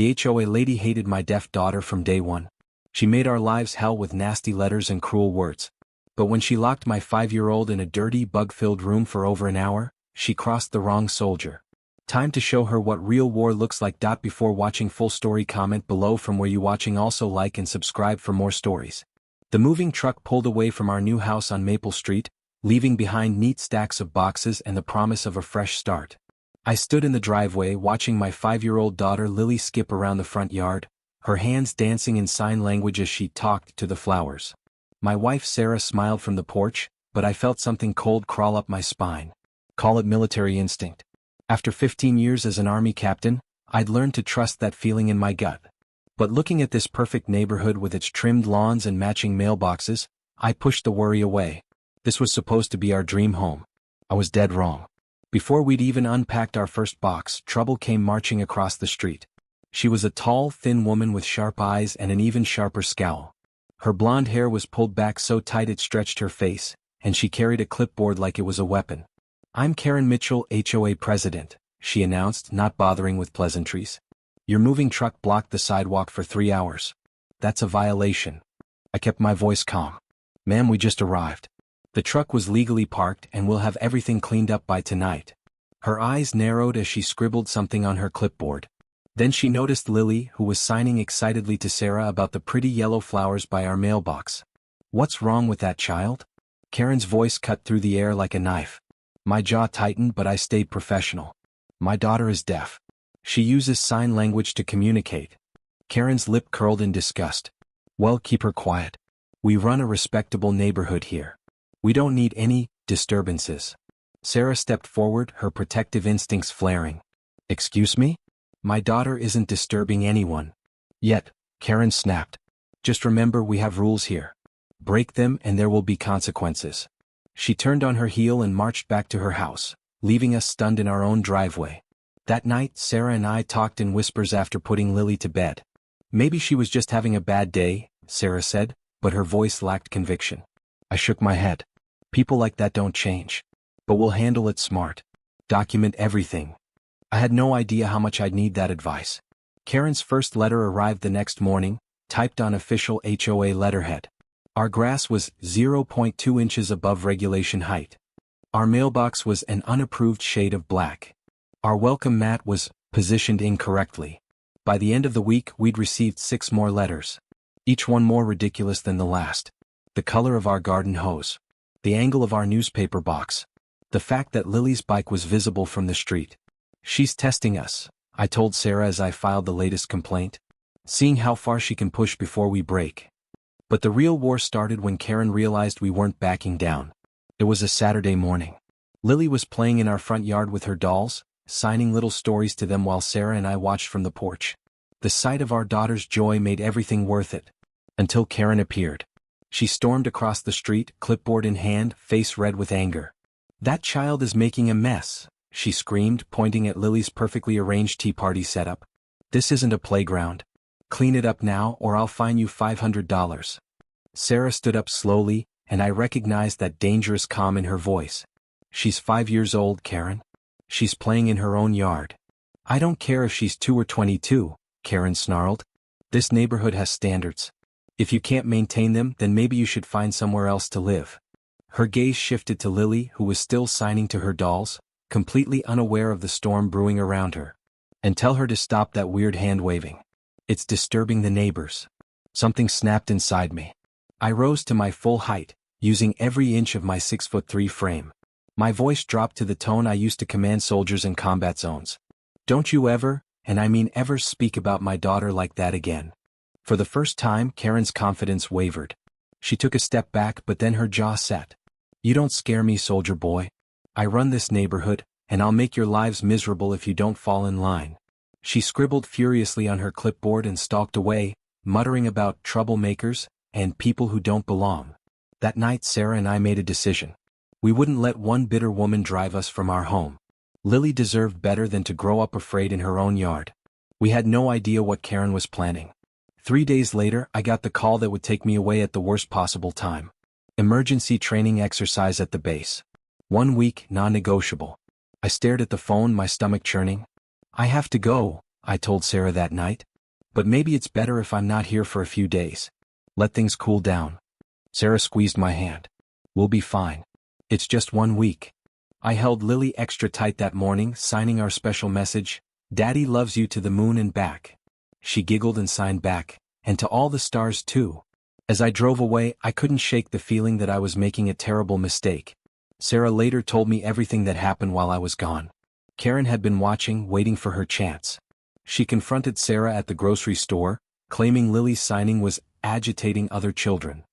The HOA lady hated my deaf daughter from day one. She made our lives hell with nasty letters and cruel words. But when she locked my 5-year-old in a dirty, bug-filled room for over an hour, she crossed the wrong soldier. Time to show her what real war looks like. Before watching full story, comment below from where you watching. Also like and subscribe for more stories. The moving truck pulled away from our new house on Maple Street, leaving behind neat stacks of boxes and the promise of a fresh start. I stood in the driveway watching my 5-year-old daughter Lily skip around the front yard, her hands dancing in sign language as she talked to the flowers. My wife Sarah smiled from the porch, but I felt something cold crawl up my spine. Call it military instinct. After 15 years as an army captain, I'd learned to trust that feeling in my gut. But looking at this perfect neighborhood with its trimmed lawns and matching mailboxes, I pushed the worry away. This was supposed to be our dream home. I was dead wrong. Before we'd even unpacked our first box, trouble came marching across the street. She was a tall, thin woman with sharp eyes and an even sharper scowl. Her blonde hair was pulled back so tight it stretched her face, and she carried a clipboard like it was a weapon. "I'm Karen Mitchell, HOA president," she announced, not bothering with pleasantries. "Your moving truck blocked the sidewalk for 3 hours. That's a violation." I kept my voice calm. "Ma'am, we just arrived. The truck was legally parked and we'll have everything cleaned up by tonight." Her eyes narrowed as she scribbled something on her clipboard. Then she noticed Lily, who was signing excitedly to Sarah about the pretty yellow flowers by our mailbox. "What's wrong with that child?" Karen's voice cut through the air like a knife. My jaw tightened, but I stayed professional. "My daughter is deaf. She uses sign language to communicate." Karen's lip curled in disgust. "Well, keep her quiet. We run a respectable neighborhood here. We don't need any disturbances." Sarah stepped forward, her protective instincts flaring. "Excuse me? My daughter isn't disturbing anyone." "Yet," Karen snapped. "Just remember, we have rules here. Break them and there will be consequences." She turned on her heel and marched back to her house, leaving us stunned in our own driveway. That night, Sarah and I talked in whispers after putting Lily to bed. "Maybe she was just having a bad day," Sarah said, but her voice lacked conviction. I shook my head. "People like that don't change. But we'll handle it smart. Document everything." I had no idea how much I'd need that advice. Karen's first letter arrived the next morning, typed on official HOA letterhead. Our grass was 0.2 inches above regulation height. Our mailbox was an unapproved shade of black. Our welcome mat was positioned incorrectly. By the end of the week, we'd received 6 more letters. Each one more ridiculous than the last. The color of our garden hose. The angle of our newspaper box. The fact that Lily's bike was visible from the street. "She's testing us," I told Sarah as I filed the latest complaint. "Seeing how far she can push before we break." But the real war started when Karen realized we weren't backing down. It was a Saturday morning. Lily was playing in our front yard with her dolls, signing little stories to them while Sarah and I watched from the porch. The sight of our daughter's joy made everything worth it. Until Karen appeared. She stormed across the street, clipboard in hand, face red with anger. "That child is making a mess," she screamed, pointing at Lily's perfectly arranged tea party setup. "This isn't a playground. Clean it up now or I'll fine you $500. Sarah stood up slowly, and I recognized that dangerous calm in her voice. "She's 5 years old, Karen. She's playing in her own yard." "I don't care if she's 2 or 22, Karen snarled. "This neighborhood has standards. If you can't maintain them, then maybe you should find somewhere else to live." Her gaze shifted to Lily, who was still signing to her dolls, completely unaware of the storm brewing around her. "And tell her to stop that weird hand-waving. It's disturbing the neighbors." Something snapped inside me. I rose to my full height, using every inch of my 6'3" frame. My voice dropped to the tone I used to command soldiers in combat zones. "Don't you ever, and I mean ever, speak about my daughter like that again." For the first time, Karen's confidence wavered. She took a step back, but then her jaw set. "You don't scare me, soldier boy. I run this neighborhood, and I'll make your lives miserable if you don't fall in line." She scribbled furiously on her clipboard and stalked away, muttering about troublemakers and people who don't belong. That night, Sarah and I made a decision. We wouldn't let one bitter woman drive us from our home. Lily deserved better than to grow up afraid in her own yard. We had no idea what Karen was planning. 3 days later, I got the call that would take me away at the worst possible time. Emergency training exercise at the base. 1 week, non-negotiable. I stared at the phone, my stomach churning. "I have to go," I told Sarah that night. But maybe it's better if I'm not here for a few days. Let things cool down. Sarah squeezed my hand. We'll be fine. It's just 1 week. I held Lily extra tight that morning, signing our special message, Daddy loves you to the moon and back. She giggled and signed back, and to all the stars too. As I drove away, I couldn't shake the feeling that I was making a terrible mistake. Sarah later told me everything that happened while I was gone. Karen had been watching, waiting for her chance. She confronted Sarah at the grocery store, claiming Lily's signing was agitating other children.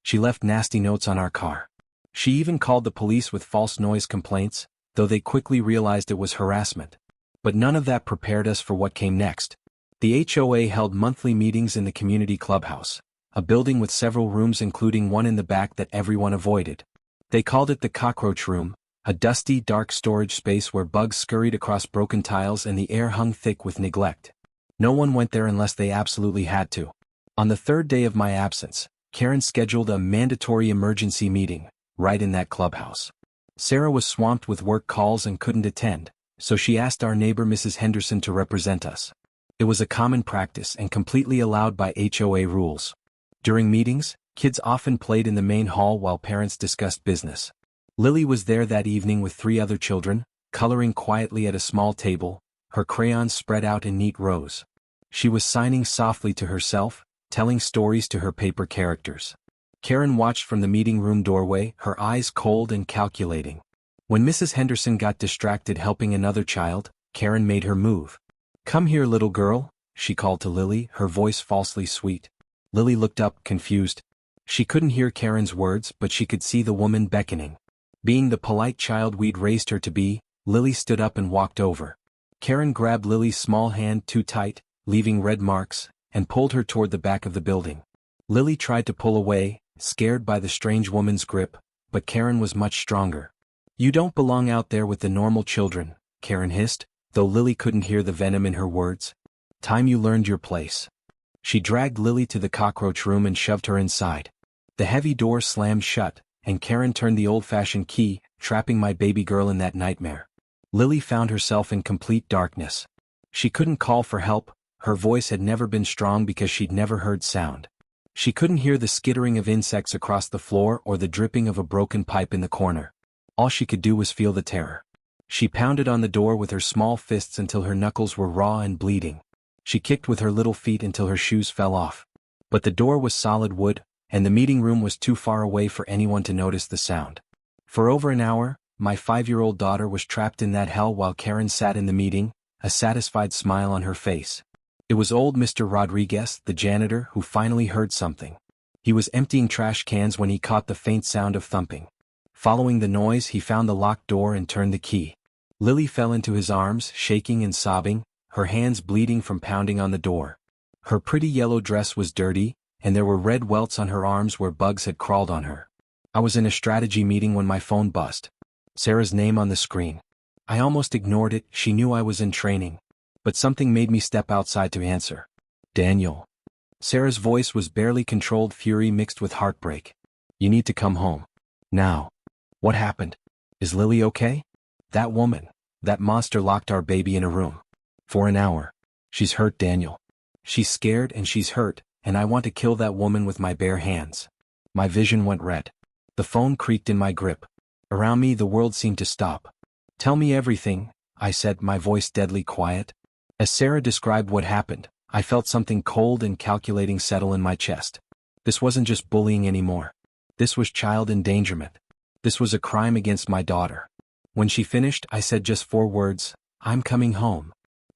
She left nasty notes on our car. She even called the police with false noise complaints, though they quickly realized it was harassment. But none of that prepared us for what came next. The HOA held monthly meetings in the community clubhouse, a building with several rooms including one in the back that everyone avoided. They called it the Cockroach Room, a dusty, dark storage space where bugs scurried across broken tiles and the air hung thick with neglect. No one went there unless they absolutely had to. On the third day of my absence, Karen scheduled a mandatory emergency meeting, right in that clubhouse. Sarah was swamped with work calls and couldn't attend, so she asked our neighbor Mrs. Henderson to represent us. It was a common practice and completely allowed by HOA rules. During meetings, kids often played in the main hall while parents discussed business. Lily was there that evening with 3 other children, coloring quietly at a small table, her crayons spread out in neat rows. She was signing softly to herself, telling stories to her paper characters. Karen watched from the meeting room doorway, her eyes cold and calculating. When Mrs. Henderson got distracted helping another child, Karen made her move. "Come here, little girl," she called to Lily, her voice falsely sweet. Lily looked up, confused. She couldn't hear Karen's words, but she could see the woman beckoning. Being the polite child we'd raised her to be, Lily stood up and walked over. Karen grabbed Lily's small hand too tight, leaving red marks, and pulled her toward the back of the building. Lily tried to pull away, scared by the strange woman's grip, but Karen was much stronger. "You don't belong out there with the normal children," Karen hissed, though Lily couldn't hear the venom in her words. "Time you learned your place." She dragged Lily to the cockroach room and shoved her inside. The heavy door slammed shut, and Karen turned the old-fashioned key, trapping my baby girl in that nightmare. Lily found herself in complete darkness. She couldn't call for help, her voice had never been strong because she'd never heard sound. She couldn't hear the skittering of insects across the floor or the dripping of a broken pipe in the corner. All she could do was feel the terror. She pounded on the door with her small fists until her knuckles were raw and bleeding. She kicked with her little feet until her shoes fell off. But the door was solid wood, and the meeting room was too far away for anyone to notice the sound. For over an hour, my 5-year-old daughter was trapped in that hell while Karen sat in the meeting, a satisfied smile on her face. It was old Mr. Rodriguez, the janitor, who finally heard something. He was emptying trash cans when he caught the faint sound of thumping. Following the noise, he found the locked door and turned the key. Lily fell into his arms, shaking and sobbing, her hands bleeding from pounding on the door. Her pretty yellow dress was dirty, and there were red welts on her arms where bugs had crawled on her. I was in a strategy meeting when my phone buzzed. Sarah's name on the screen. I almost ignored it, she knew I was in training. But something made me step outside to answer. "Daniel." Sarah's voice was barely controlled fury mixed with heartbreak. "You need to come home. Now." "What happened? Is Lily okay?" "That woman, that monster locked our baby in a room. For an hour. She's hurt, Daniel. She's scared and she's hurt, and I want to kill that woman with my bare hands." My vision went red. The phone creaked in my grip. Around me the world seemed to stop. "Tell me everything," I said, my voice deadly quiet. As Sarah described what happened, I felt something cold and calculating settle in my chest. This wasn't just bullying anymore. This was child endangerment. This was a crime against my daughter. When she finished, I said just 4 words, "I'm coming home.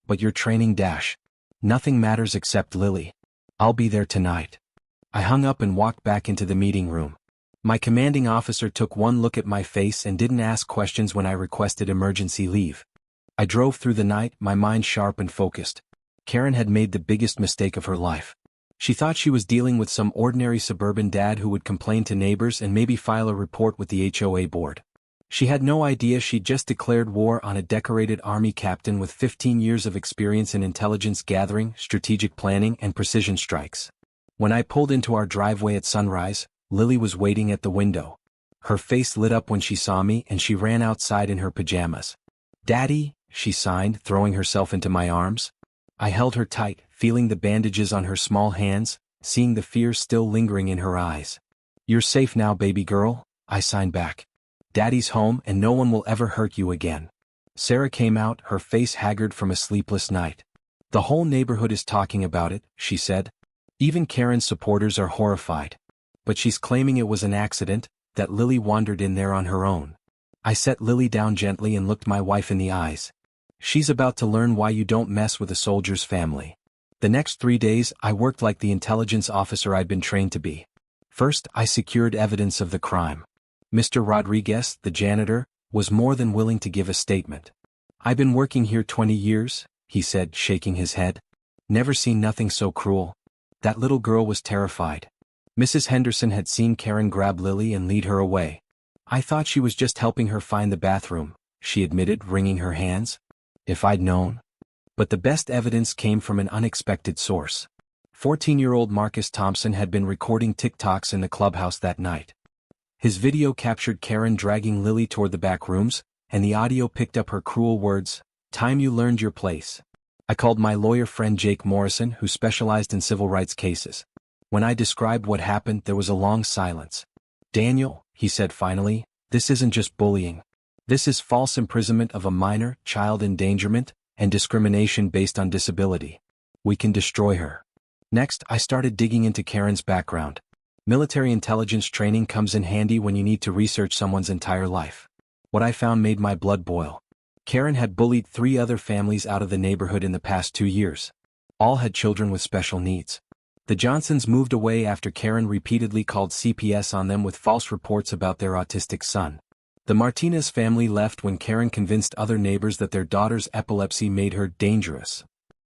But your training dash. Nothing matters except Lily. I'll be there tonight." I hung up and walked back into the meeting room. My commanding officer took one look at my face and didn't ask questions when I requested emergency leave. I drove through the night, my mind sharp and focused. Karen had made the biggest mistake of her life. She thought she was dealing with some ordinary suburban dad who would complain to neighbors and maybe file a report with the HOA board. She had no idea she'd just declared war on a decorated Army captain with 15 years of experience in intelligence gathering, strategic planning, and precision strikes. When I pulled into our driveway at sunrise, Lily was waiting at the window. Her face lit up when she saw me and she ran outside in her pajamas. "Daddy," she signed, throwing herself into my arms. I held her tight, feeling the bandages on her small hands, seeing the fear still lingering in her eyes. "You're safe now, baby girl," I signed back. "Daddy's home and no one will ever hurt you again." Sarah came out, her face haggard from a sleepless night. "The whole neighborhood is talking about it," she said. "Even Karen's supporters are horrified. But she's claiming it was an accident, that Lily wandered in there on her own." I set Lily down gently and looked my wife in the eyes. "She's about to learn why you don't mess with a soldier's family." The next 3 days I worked like the intelligence officer I'd been trained to be. First, I secured evidence of the crime. Mr. Rodriguez, the janitor, was more than willing to give a statement. "I've been working here 20 years, he said, shaking his head. "Never seen nothing so cruel. That little girl was terrified. Mrs. Henderson had seen Karen grab Lily and lead her away. I thought she was just helping her find the bathroom," she admitted, wringing her hands. "If I'd known." But the best evidence came from an unexpected source. 14-year-old Marcus Thompson had been recording TikToks in the clubhouse that night. His video captured Karen dragging Lily toward the back rooms, and the audio picked up her cruel words, "Time you learned your place." I called my lawyer friend Jake Morrison, who specialized in civil rights cases. When I described what happened, there was a long silence. "Daniel," he said finally, "this isn't just bullying. This is false imprisonment of a minor, child endangerment, and discrimination based on disability. We can destroy her." Next, I started digging into Karen's background. Military intelligence training comes in handy when you need to research someone's entire life. What I found made my blood boil. Karen had bullied 3 other families out of the neighborhood in the past 2 years. All had children with special needs. The Johnsons moved away after Karen repeatedly called CPS on them with false reports about their autistic son. The Martinez family left when Karen convinced other neighbors that their daughter's epilepsy made her dangerous.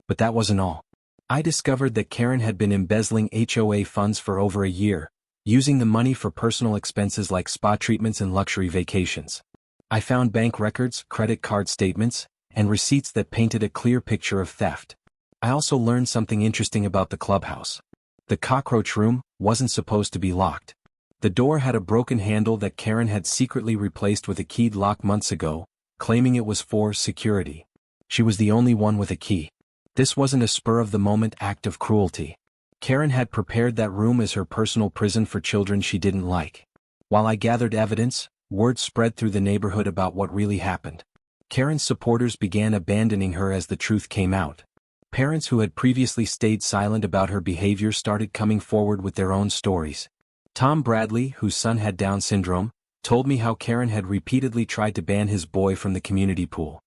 But that wasn't all. I discovered that Karen had been embezzling HOA funds for over a year, using the money for personal expenses like spa treatments and luxury vacations. I found bank records, credit card statements, and receipts that painted a clear picture of theft. I also learned something interesting about the clubhouse. The Cockroach room wasn't supposed to be locked. The door had a broken handle that Karen had secretly replaced with a keyed lock months ago, claiming it was for security. She was the only one with a key. This wasn't a spur-of-the-moment act of cruelty. Karen had prepared that room as her personal prison for children she didn't like. While I gathered evidence, word spread through the neighborhood about what really happened. Karen's supporters began abandoning her as the truth came out. Parents who had previously stayed silent about her behavior started coming forward with their own stories. Tom Bradley, whose son had Down syndrome, told me how Karen had repeatedly tried to ban his boy from the community pool.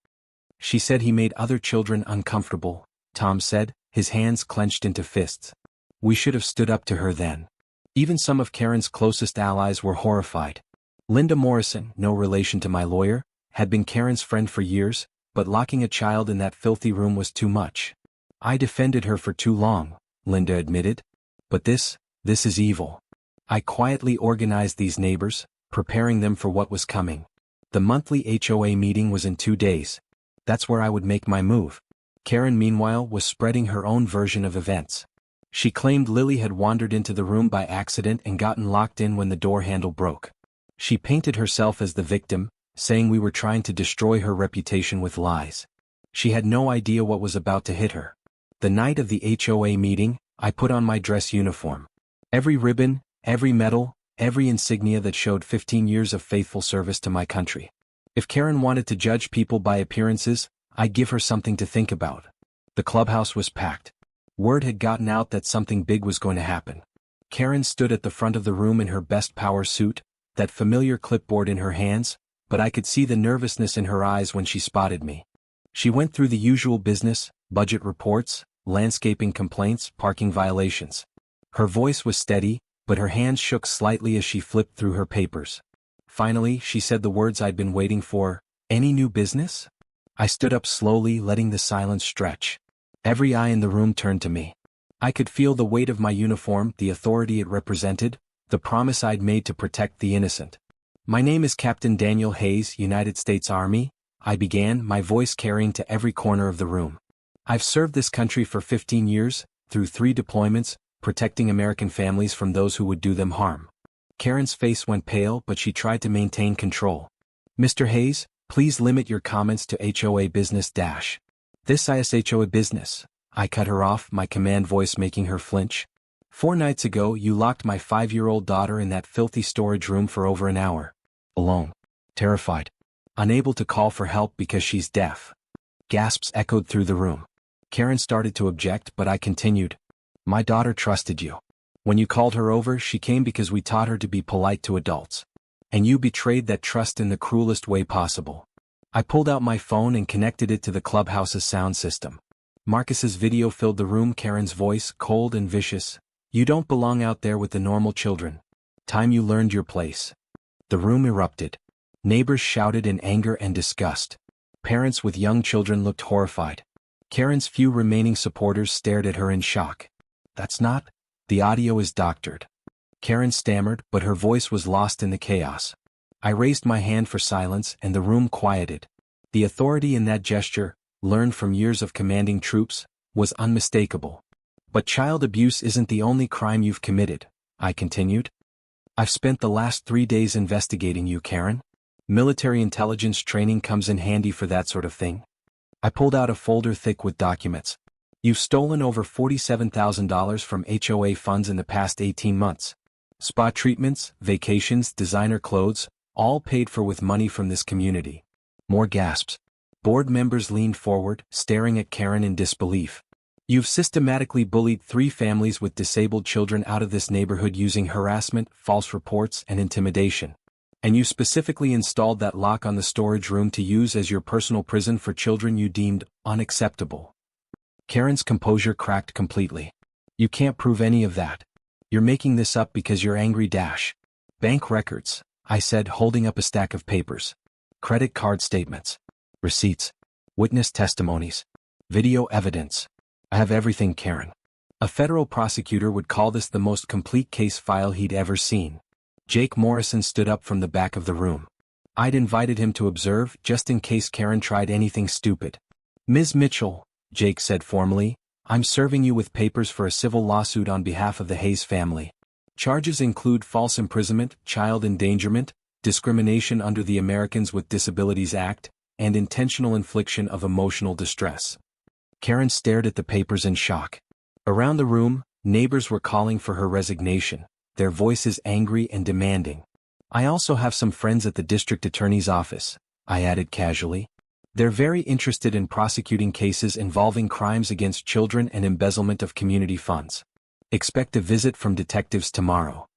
"She said he made other children uncomfortable," Tom said, his hands clenched into fists. "We should have stood up to her then." Even some of Karen's closest allies were horrified. Linda Morrison, no relation to my lawyer, had been Karen's friend for years, but locking a child in that filthy room was too much. "I defended her for too long," Linda admitted. "But this is evil." I quietly organized these neighbors, preparing them for what was coming. The monthly HOA meeting was in 2 days. That's where I would make my move. Karen, meanwhile, was spreading her own version of events. She claimed Lily had wandered into the room by accident and gotten locked in when the door handle broke. She painted herself as the victim, saying we were trying to destroy her reputation with lies. She had no idea what was about to hit her. The night of the HOA meeting, I put on my dress uniform. Every ribbon, every medal, every insignia that showed 15 years of faithful service to my country. If Karen wanted to judge people by appearances, I'd give her something to think about. The clubhouse was packed. Word had gotten out that something big was going to happen. Karen stood at the front of the room in her best power suit, that familiar clipboard in her hands, but I could see the nervousness in her eyes when she spotted me. She went through the usual business, budget reports, landscaping complaints, parking violations. Her voice was steady, but her hands shook slightly as she flipped through her papers. Finally, she said the words I'd been waiting for, "Any new business?" I stood up slowly, letting the silence stretch. Every eye in the room turned to me. I could feel the weight of my uniform, the authority it represented, the promise I'd made to protect the innocent. "My name is Captain Daniel Hayes, United States Army," I began, my voice carrying to every corner of the room. "I've served this country for 15 years, through 3 deployments, protecting American families from those who would do them harm." Karen's face went pale, but she tried to maintain control. "Mr. Hayes, please limit your comments to HOA business dash." "This is HOA business," I cut her off, my command voice making her flinch. 4 nights ago you locked my 5-year-old daughter in that filthy storage room for over an hour. Alone. Terrified. Unable to call for help because she's deaf. Gasps echoed through the room. Karen started to object, but I continued. My daughter trusted you. When you called her over, she came because we taught her to be polite to adults. And you betrayed that trust in the cruelest way possible. I pulled out my phone and connected it to the clubhouse's sound system. Marcus's video filled the room, Karen's voice, cold and vicious. You don't belong out there with the normal children. Time you learned your place. The room erupted. Neighbors shouted in anger and disgust. Parents with young children looked horrified. Karen's few remaining supporters stared at her in shock. That's not. The audio is doctored. Karen stammered, but her voice was lost in the chaos. I raised my hand for silence and the room quieted. The authority in that gesture, learned from years of commanding troops, was unmistakable. But child abuse isn't the only crime you've committed, I continued. I've spent the last 3 days investigating you, Karen. Military intelligence training comes in handy for that sort of thing. I pulled out a folder thick with documents. You've stolen over $47,000 from HOA funds in the past 18 months. Spa treatments, vacations, designer clothes, all paid for with money from this community. More gasps. Board members leaned forward, staring at Karen in disbelief. You've systematically bullied 3 families with disabled children out of this neighborhood using harassment, false reports, and intimidation. And you specifically installed that lock on the storage room to use as your personal prison for children you deemed unacceptable. Karen's composure cracked completely. You can't prove any of that. You're making this up because you're angry. Bank records, I said, holding up a stack of papers. Credit card statements. Receipts. Witness testimonies. Video evidence. I have everything, Karen. A federal prosecutor would call this the most complete case file he'd ever seen. Jake Morrison stood up from the back of the room. I'd invited him to observe, just in case Karen tried anything stupid. Ms. Mitchell, Jake said formally, I'm serving you with papers for a civil lawsuit on behalf of the Hayes family. Charges include false imprisonment, child endangerment, discrimination under the Americans with Disabilities Act, and intentional infliction of emotional distress. Karen stared at the papers in shock. Around the room, neighbors were calling for her resignation, their voices angry and demanding. I also have some friends at the district attorney's office, I added casually. They're very interested in prosecuting cases involving crimes against children and embezzlement of community funds. Expect a visit from detectives tomorrow.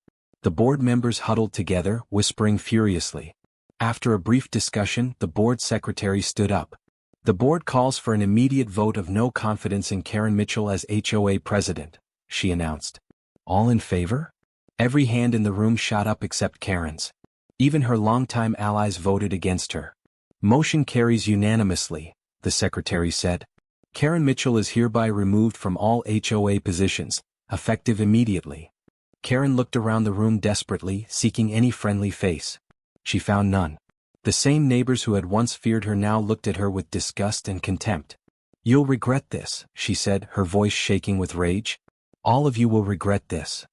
The board members huddled together, whispering furiously. After a brief discussion, the board secretary stood up. The board calls for an immediate vote of no confidence in Karen Mitchell as HOA president, she announced. All in favor? Every hand in the room shot up except Karen's. Even her longtime allies voted against her. Motion carries unanimously, the secretary said. Karen Mitchell is hereby removed from all HOA positions, effective immediately. Karen looked around the room desperately, seeking any friendly face. She found none. The same neighbors who had once feared her now looked at her with disgust and contempt. You'll regret this, she said, her voice shaking with rage. All of you will regret this.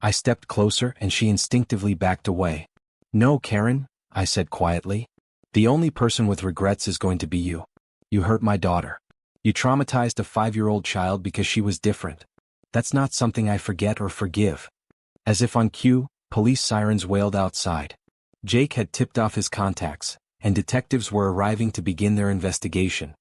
I stepped closer and she instinctively backed away. No, Karen, I said quietly. The only person with regrets is going to be you. You hurt my daughter. You traumatized a 5-year-old child because she was different. That's not something I forget or forgive. As if on cue, police sirens wailed outside. Jake had tipped off his contacts, and detectives were arriving to begin their investigation.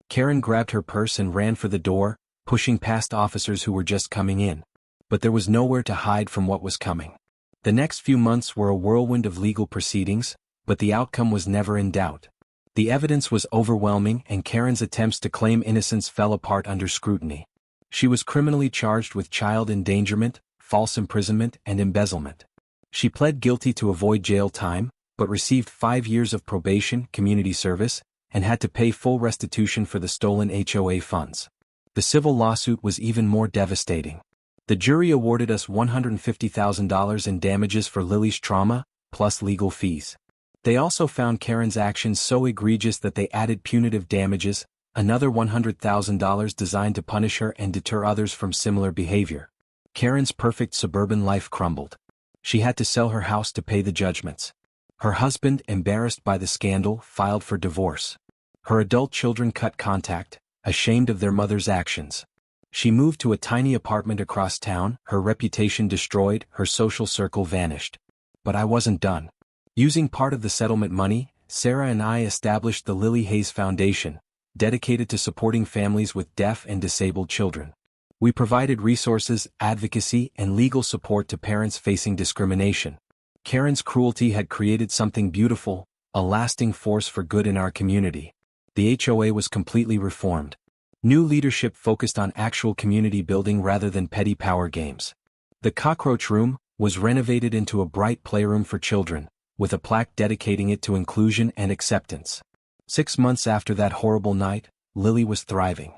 Karen grabbed her purse and ran for the door, pushing past officers who were just coming in. But there was nowhere to hide from what was coming. The next few months were a whirlwind of legal proceedings, but the outcome was never in doubt. The evidence was overwhelming and Karen's attempts to claim innocence fell apart under scrutiny. She was criminally charged with child endangerment, false imprisonment, and embezzlement. She pled guilty to avoid jail time, but received 5 years of probation, community service, and had to pay full restitution for the stolen HOA funds. The civil lawsuit was even more devastating. The jury awarded us $150,000 in damages for Lily's trauma, plus legal fees. They also found Karen's actions so egregious that they added punitive damages, another $100,000 designed to punish her and deter others from similar behavior. Karen's perfect suburban life crumbled. She had to sell her house to pay the judgments. Her husband, embarrassed by the scandal, filed for divorce. Her adult children cut contact, ashamed of their mother's actions. She moved to a tiny apartment across town, her reputation destroyed, her social circle vanished. But I wasn't done. Using part of the settlement money, Sarah and I established the Lily Hayes Foundation, dedicated to supporting families with deaf and disabled children. We provided resources, advocacy, and legal support to parents facing discrimination. Karen's cruelty had created something beautiful, a lasting force for good in our community. The HOA was completely reformed. New leadership focused on actual community building rather than petty power games. The Cockroach Room was renovated into a bright playroom for children, with a plaque dedicating it to inclusion and acceptance. 6 months after that horrible night, Lily was thriving.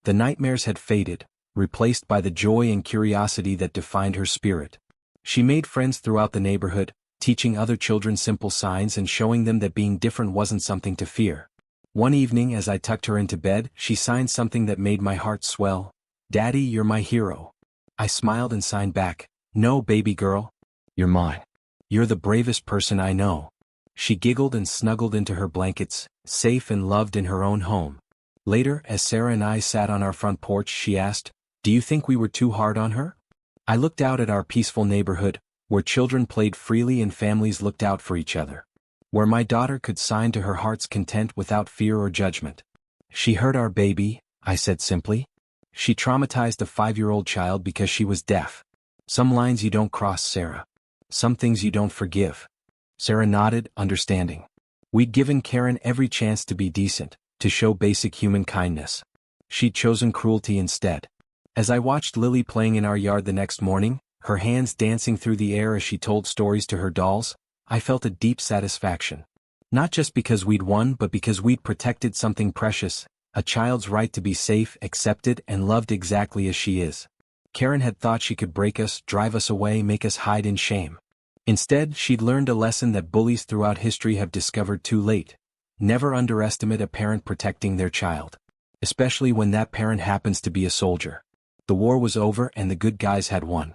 The nightmares had faded, replaced by the joy and curiosity that defined her spirit. She made friends throughout the neighborhood, teaching other children simple signs and showing them that being different wasn't something to fear. One evening as I tucked her into bed, she signed something that made my heart swell. "Daddy, you're my hero." I smiled and signed back, "No, baby girl. You're mine. You're the bravest person I know." She giggled and snuggled into her blankets, safe and loved in her own home. Later, as Sarah and I sat on our front porch, she asked, "Do you think we were too hard on her?" I looked out at our peaceful neighborhood, where children played freely and families looked out for each other. Where my daughter could sign to her heart's content without fear or judgment. "She hurt our baby," I said simply. "She traumatized a 5-year-old child because she was deaf. Some lines you don't cross, Sarah. Some things you don't forgive." Sarah nodded, understanding. We'd given Karen every chance to be decent, to show basic human kindness. She'd chosen cruelty instead. As I watched Lily playing in our yard the next morning, her hands dancing through the air as she told stories to her dolls, I felt a deep satisfaction. Not just because we'd won, but because we'd protected something precious, a child's right to be safe, accepted, and loved exactly as she is. Karen had thought she could break us, drive us away, make us hide in shame. Instead, she'd learned a lesson that bullies throughout history have discovered too late. Never underestimate a parent protecting their child. Especially when that parent happens to be a soldier. The war was over and the good guys had won.